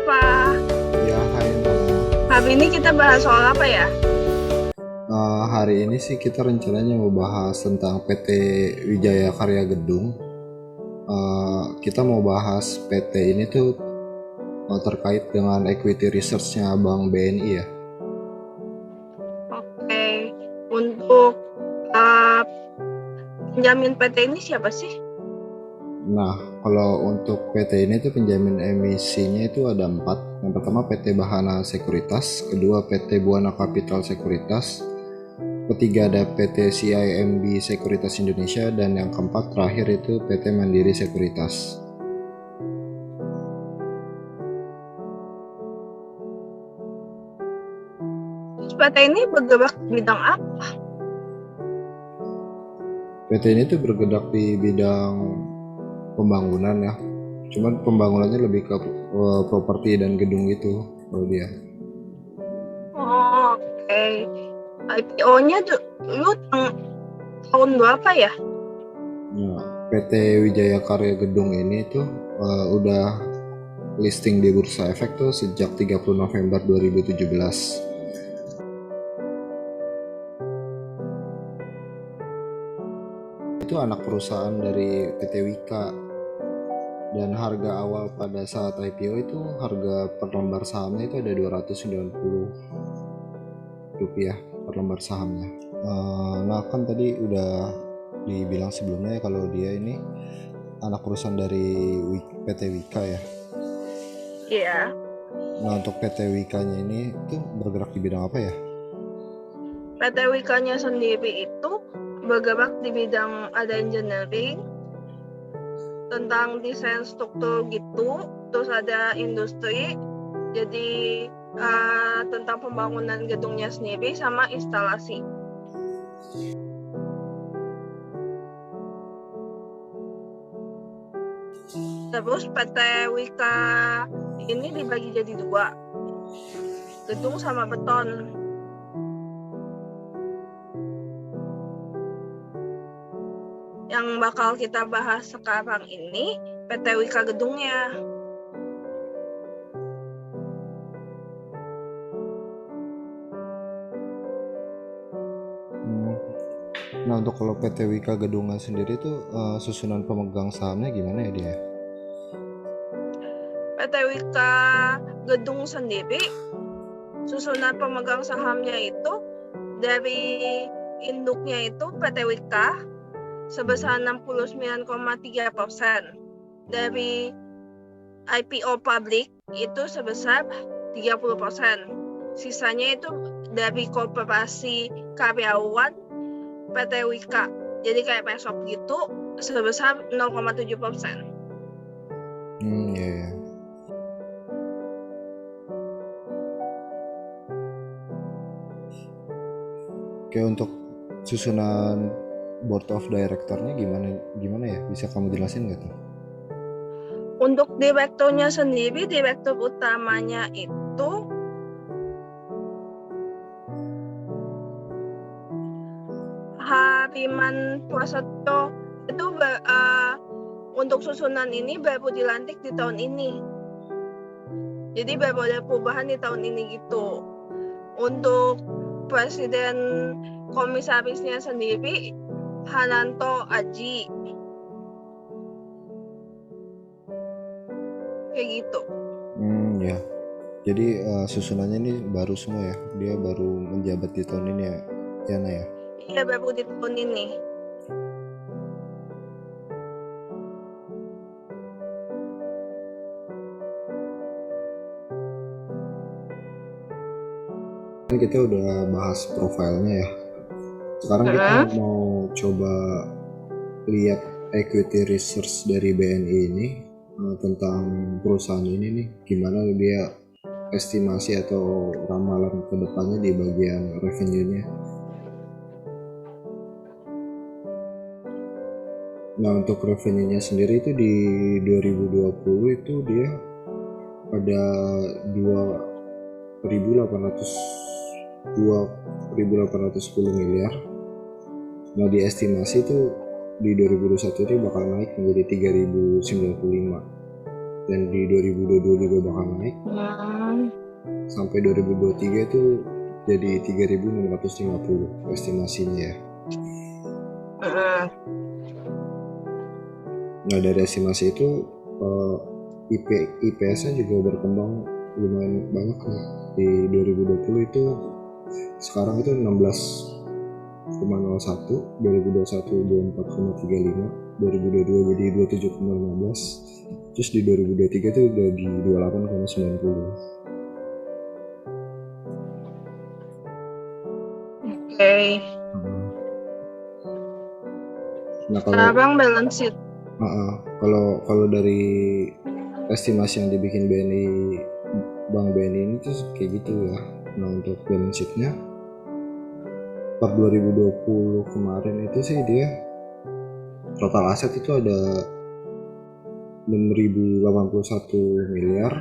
Siva. Ya, hai Nana. Hari ini kita bahas soal apa ya? Hari ini sih kita rencananya mau bahas tentang PT Wijaya Karya Gedung. Kita mau bahas PT ini tuh terkait dengan equity research-nya Bank BNI ya. Oke, untuk uh, penjamin PT ini siapa sih? Nah, kalau untuk PT ini tuh penjamin emisinya itu ada 4. Yang pertama PT Bahana Sekuritas, kedua PT Buana Capital Sekuritas, ketiga ada PT CIMB Sekuritas Indonesia, dan yang keempat terakhir itu PT Mandiri Sekuritas. PT ini bergerak di bidang apa? PT ini tuh bergerak di bidang pembangunan ya, cuman pembangunannya lebih ke properti dan gedung gitu kalau dia. Oke, IPO-nya dulu tahun berapa ya? Nah, PT Wijaya Karya Gedung ini tuh udah listing di Bursa Efek tuh sejak 30 November 2017. Itu anak perusahaan dari PT Wika, dan harga awal pada saat IPO itu harga per lembar sahamnya itu ada Rp290 per lembar sahamnya. Nah kan tadi udah dibilang sebelumnya ya kalau dia ini anak perusahaan dari PT Wika ya. Iya. Nah untuk PT Wika-nya ini tuh bergerak di bidang apa ya? PT Wika-nya sendiri itu bergerak di bidang ada engineering, tentang desain struktur gitu, terus ada industri, jadi tentang pembangunan gedungnya sendiri sama instalasi. Terus PT Wika ini dibagi jadi 2, gedung sama beton. Yang bakal kita bahas sekarang ini PT Wika gedungnya. Nah untuk kalau PT Wika Gedungan sendiri tuh susunan pemegang sahamnya gimana ya dia? PT Wika gedung sendiri susunan pemegang sahamnya itu dari induknya itu PT Wika sebesar 69,3%, dari IPO publik itu sebesar 30%, sisanya itu dari koperasi karyawan PT Wika, jadi kayak pesop gitu, sebesar 0,7%. Ya. Oke, untuk susunan board of directornya gimana ya? Bisa kamu jelasin nggak tuh? Untuk direkturnya sendiri, direktur utamanya itu Hariman Prasetyo. Itu untuk susunan ini baru dilantik di tahun ini, jadi baru ada perubahan di tahun ini gitu. Untuk presiden komisarisnya sendiri Hananto Aji, kayak gitu. Ya. Jadi susunannya ini baru semua ya? Dia baru menjabat di tahun ini ya, Yana ya? Iya, baru di tahun ini. Kan kita udah bahas profilnya ya. Sekarang kita mau coba lihat equity research dari BNI ini tentang perusahaan ini nih, gimana dia estimasi atau ramalan kedepannya di bagian revenue-nya. Nah untuk revenue-nya sendiri itu di 2020 itu dia ada 2.810 miliar. Nah di estimasi itu di 2021 itu bakal naik menjadi 3.095. dan di 2022 juga bakal naik sampai 2023 itu jadi 3.650 estimasinya ya. Nah dari estimasi itu IPS-nya juga berkembang lumayan banyak nih. Di 2020 itu sekarang itu 16,01, 2021 24,35, 2022 jadi 27,15, terus di 2023 itu udah di 28,90. Oke. Nah Sekarang balance sheet. Kalau dari estimasi yang dibikin BNI, Bank BNI ini tuh kayak gitu ya. Nah untuk balance sheet-nya per 2020 kemarin itu sih dia total aset itu ada 6.081 miliar,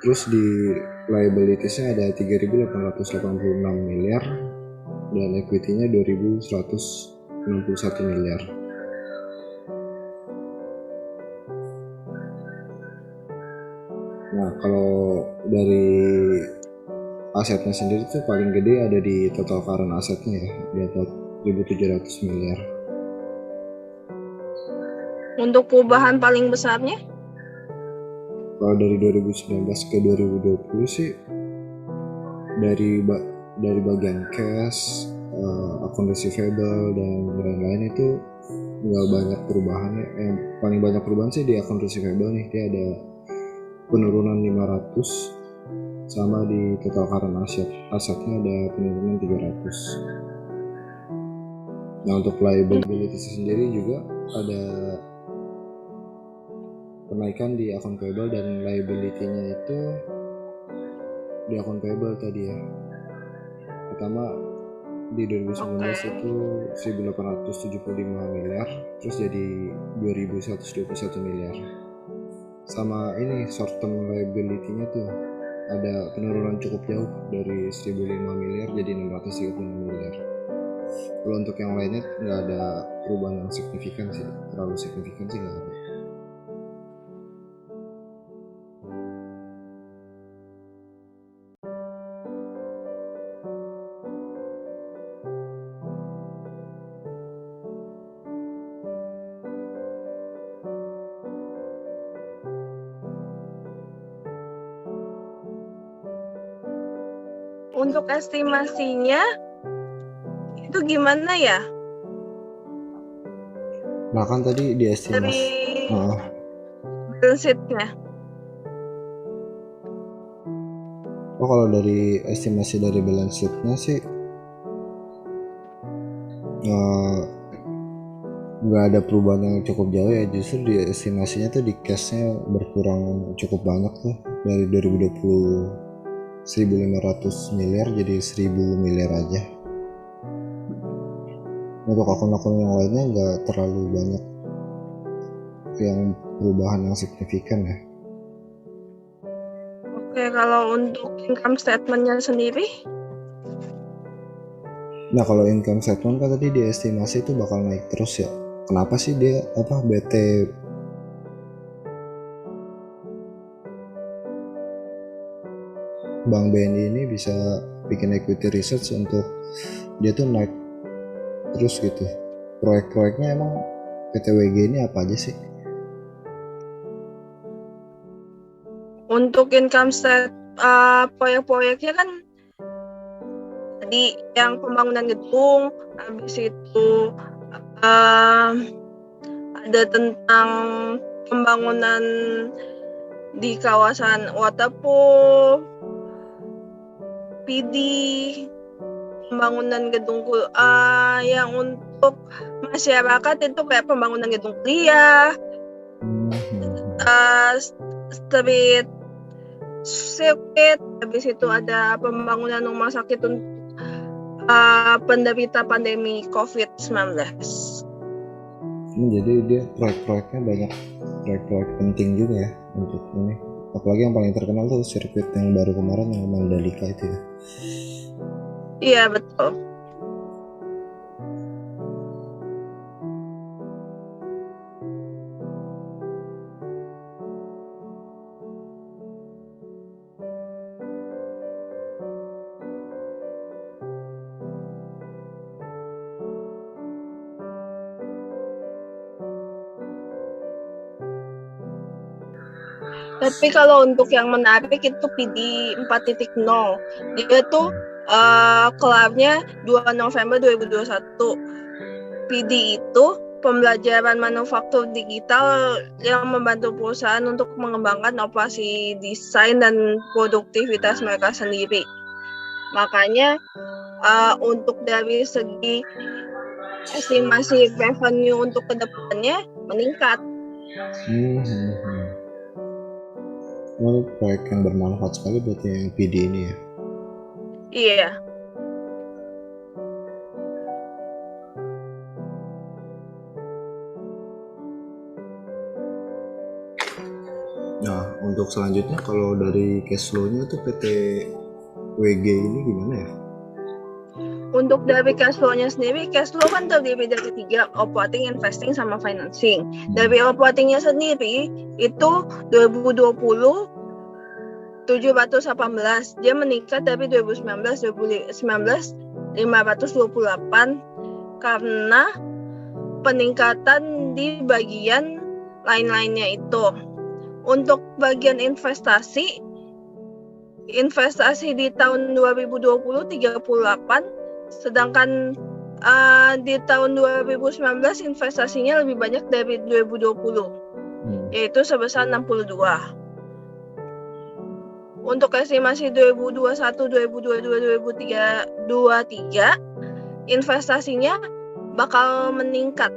terus di liabilities-nya ada 3.886 miliar, dan equity-nya 2.161 miliar. Nah kalau dari asetnya sendiri tuh paling gede ada di total current asetnya ya, di atas 1.700 miliar. Untuk perubahan paling besarnya? Kalau dari 2019 ke 2020 sih dari bagian cash, akun receivable dan lain-lain itu nggak banyak perubahannya. Yang paling banyak perubahan sih di akun receivable nih, dia ada penurunan 500, sama di total current asetnya ada penurunan 300. Nah untuk liability sendiri juga ada kenaikan di akun payable, dan liability-nya itu di akun payable tadi ya. Pertama di 2019 itu 1.875 miliar, terus jadi 2.121 miliar. Sama ini short term liability-nya tuh ada penurunan cukup jauh dari 1.005 miliar jadi 636 miliar. Kalau untuk yang lainnya nggak ada perubahan yang signifikan sih, terlalu signifikan sih nggak ada. Untuk estimasinya itu gimana ya? Nah kan tadi di estimasi balance sheet-nya. Kalau dari estimasi dari balance sheet-nya sih nggak ada perubahan yang cukup jauh ya. Justru di estimasinya tuh di cash-nya berkurang cukup banyak tuh, dari 2020 1.500 miliar jadi 1.000 miliar aja. Untuk akun-akun yang lainnya nggak terlalu banyak yang perubahan yang signifikan ya. Oke, kalau untuk income statement-nya sendiri? Nah kalau income statement kan tadi diestimasi itu bakal naik terus ya. Kenapa sih dia BT Bank BNI ini bisa bikin equity research untuk dia tuh naik terus gitu? Proyek-proyeknya emang PTWG ini apa aja sih? Untuk income stat proyek-proyeknya kan tadi yang pembangunan gedung, habis itu ada tentang pembangunan di kawasan Waterpool, PD, pembangunan gedung yang untuk masyarakat itu kayak pembangunan gedung kuliah, street sirkuit, habis itu ada pembangunan rumah sakit untuk penderita pandemi COVID-19. Jadi dia proyek-proyeknya banyak, proyek-proyek penting juga ya untuk ini. Apalagi yang paling terkenal tuh sirkuit yang baru kemarin yang Mandalika itu ya. Iya betul. Tapi kalau untuk yang menarik itu PD 4.0. Dia tuh kelarnya 2 November 2021. PD itu pembelajaran manufaktur digital yang membantu perusahaan untuk mengembangkan operasi desain dan produktivitas mereka sendiri. Makanya untuk dari segi estimasi revenue untuk kedepannya meningkat. Oh, proyek yang bermanfaat sekali berarti yang PD ini ya. Iya. Nah, untuk selanjutnya kalau dari cash flow-nya tuh PT WG ini gimana ya? Untuk dari cash flow-nya sendiri, cash flow kan terdiri dari 3, operating, investing, sama financing. Dari operatingnya sendiri, itu 2020 718, dia meningkat dari 2019 528 karena peningkatan di bagian lain-lainnya itu. Untuk bagian investasi di tahun 2020 38, sedangkan di tahun 2019 investasinya lebih banyak dari 2020, yaitu sebesar 62. Untuk estimasi 2021, 2022, 2023, investasinya bakal meningkat.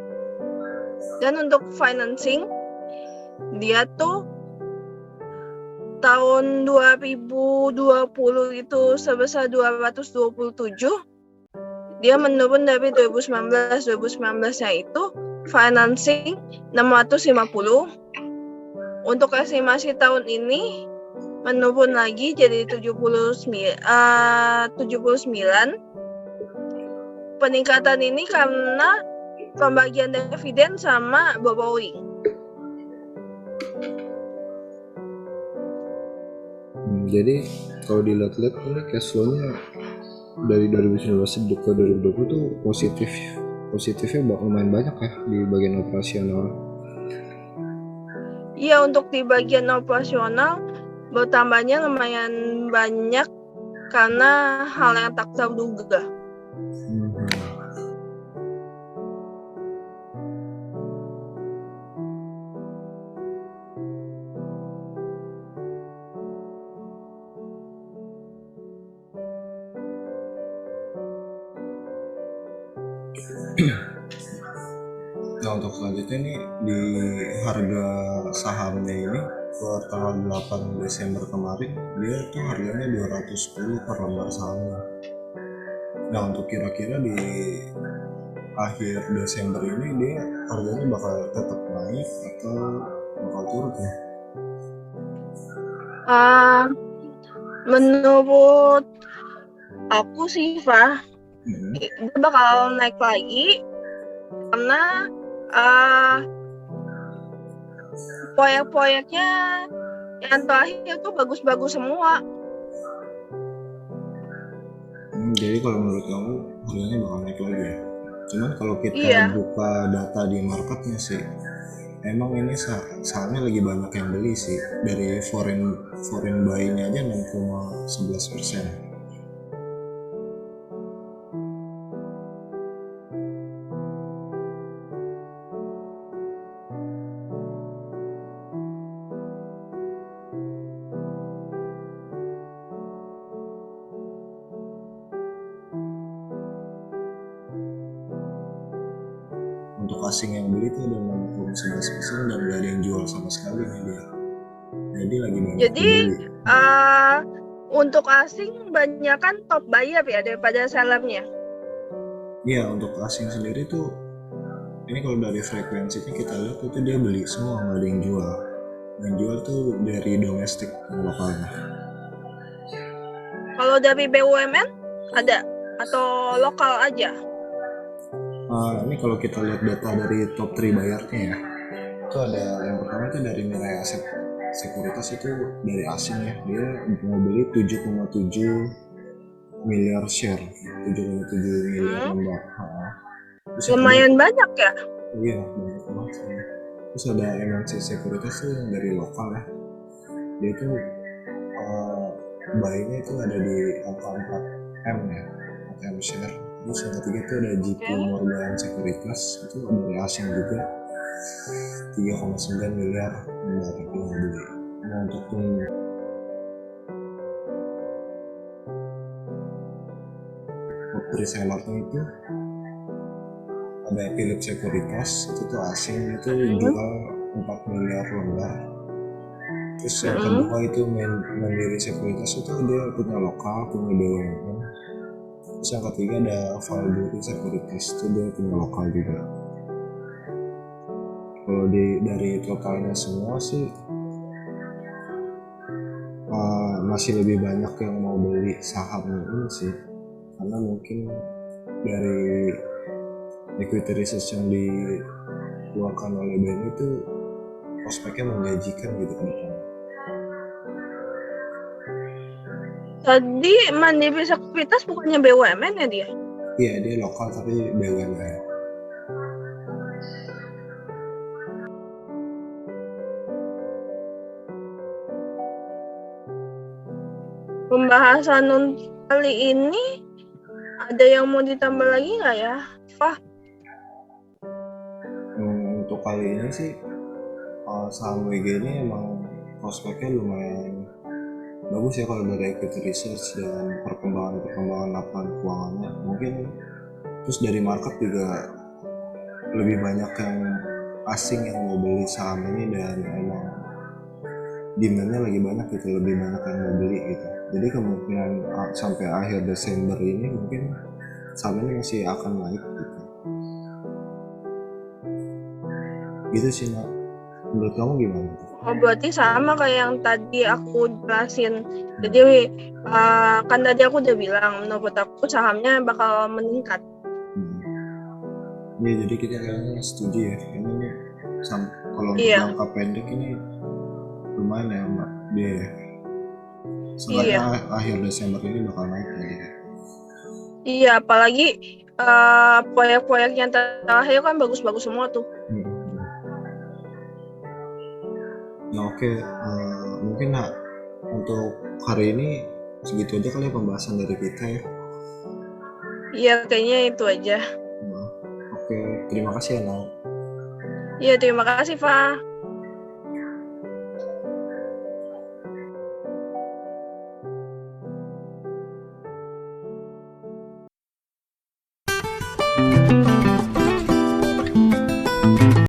Dan untuk financing, dia tuh tahun 2020 itu sebesar 227, dia menurun dari 2019. 2019-nya itu financing 650. Untuk estimasi tahun ini menurun lagi jadi 79. Peningkatan ini karena pembagian dividen sama borrowing. Jadi kalau dilihat-lihat ini cash flow-nya dari 2019 ke 2020 tuh positifnya lumayan banyak ya di bagian operasional. Iya, untuk di bagian operasional bertambahnya lumayan banyak karena hal yang tak terduga. Nah, untuk selanjutnya nih di harga sahamnya ini per tanggal 8 Desember kemarin dia tuh harganya 210 per lembar sahamnya. Nah, untuk kira-kira di akhir Desember ini dia harganya bakal tetap naik atau bakal turun ya? Menurut aku sih, Fah, dia bakal naik lagi karena proyek-proyeknya yang terakhir tuh bagus-bagus semua. Jadi kalau menurut kamu harganya bakal naik lagi ya? Cuman kalau kita buka data di marketnya sih, emang ini sahamnya lagi banyak yang beli sih. Dari foreign buy-nya aja 6,11%. Untuk asing yang beli itu ada 6,11% dan gak ada yang jual sama sekali nih dia. Jadi lagi banyak dibeli. Untuk asing banyak kan top buyer ya daripada sellernya. Iya, untuk asing sendiri tuh ini kalau dari frekuensinya kita lihat itu dia beli semua, nggak ada yang jual. Yang jual tuh dari domestik lokalnya. Kalau dari BUMN ada atau lokal aja? Ini kalau kita lihat data dari top 3 bayarnya ya, itu ada yang pertama itu dari Mirai Aset Sekuritas, itu dari asing ya, dia mau beli 7,7 miliar share, 7,7 miliar lembar. Lumayan banyak ya? Iya, banyak banget. Terus ada MNC Sekuritas tuh yang dari lokal ya, dia itu buy-nya itu ada di angka 4M ya, 4M share. Terus yang ketiga itu ada JP Morgan Securities, itu dari asing juga, 3,9 miliar lembar yang beli. Nah, untuk resellernya itu ada Philips Securities, itu tuh asing, itu jual 4 miliar lembar. Terus yang kedua itu Mandiri Sekuritas, itu dia punya lokal, punya BUMN. Terus yang ketiga ada Valburi Sekuritas, itu dia punya lokal juga. Kalau dari totalnya semua sih masih lebih banyak yang mau beli sahamnya ini sih, karena mungkin dari equity research yang dikeluarkan oleh BNI itu prospeknya menjanjikan gitu ke depan. Tadi Mandiri Sekuritas bukannya BUMN ya dia? Iya, dia lokal tapi BUMN. Pembahasan kali ini ada yang mau ditambah lagi nggak ya, Fah? Untuk kali ini sih saham WG ini emang prospeknya lumayan bagus ya kalau dari equity research dan perkembangan laporan keuangannya. Mungkin terus dari market juga lebih banyak yang asing yang mau beli saham ini, dan emang demandnya lagi banyak gitu, lebih banyak yang mau beli gitu. Jadi kemungkinan sampai akhir Desember ini mungkin saham ini masih akan naik gitu. Gitu sih, Nak. Menurut kamu gimana? Oh, berarti sama kayak yang tadi aku jelasin. Jadi kan tadi aku udah bilang menurut aku sahamnya bakal meningkat. Ya, jadi kita kayaknya setuju ya. Ini kalau untuk jangka pendek ini lumayan ya, Mbak. Dia seenggaknya akhir Desember ini bakal naik ya. Iya, apalagi proyek-proyek yang terakhir kan bagus-bagus semua tuh. Ya oke, mungkin untuk hari ini segitu aja kali ya pembahasan dari kita ya. Iya, kayaknya itu aja. Oke, terima kasih ya, Nau. Iya, terima kasih, Fa.